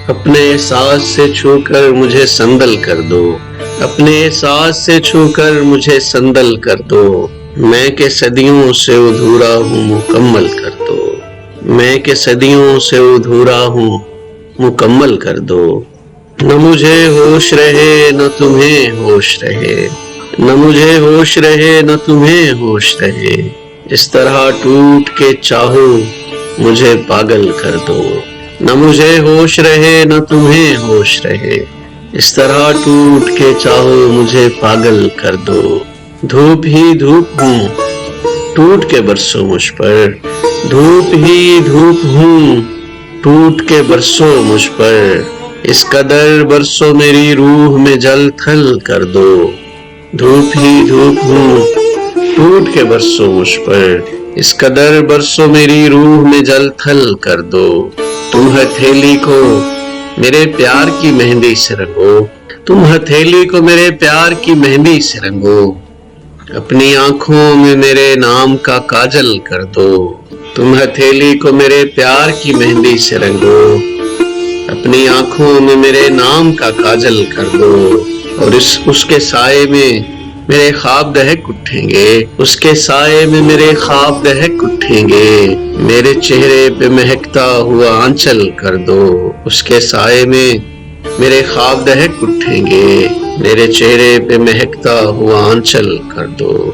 اپنے ساز سے چھو کر مجھے سندل کر دو، اپنے ساز سے چھو کر مجھے سندل کر دو، میں کہ صدیوں سے ادھورا ہوں مکمل کر دو، میں کہ صدیوں سے ادھورا ہوں مکمل کر دو۔ نہ مجھے ہوش رہے نہ تمہیں ہوش رہے، نہ مجھے ہوش رہے نہ تمہیں ہوش رہے، اس طرح ٹوٹ کے چاہو مجھے پاگل کر دو۔ نہ مجھے ہوش رہے نہ تمہیں ہوش رہے، اس طرح ٹوٹ کے چاہو مجھے پاگل کر دو۔ دھوپ ہی دھوپ ہوں ٹوٹ کے برسو مجھ پر، دھوپ ہی دھوپ ہوں ٹوٹ کے برسو مجھ پر، اس قدر برسو میری روح میں جل تھل کر دو۔ دھوپ ہی دھوپ ہوں ٹوٹ کے برسو مجھ پر، اس قدر برسو میری روح میں جل تھل کر دو۔ تم ہتھیلی کو میرے پیار کی مہندی سے رنگو، تم ہتھیلی کو میرے پیار کی مہندی سے رنگو، اپنی آنکھوں میں میرے نام کا کاجل کر دو۔ تم ہتھیلی کو میرے پیار کی مہندی سے رنگو، اپنی آنکھوں میں میرے نام کا کاجل کر دو، اور اس کے سائے میں میرے خواب دہک اٹھیں گے، اس کے سائے میں میرے خواب دہک اٹھیں گے، میرے چہرے پہ مہکتا ہوا آنچل کر دو، اس کے سائے میں میرے خواب دہک اٹھیں گے، میرے چہرے پہ مہکتا ہوا آنچل کر دو۔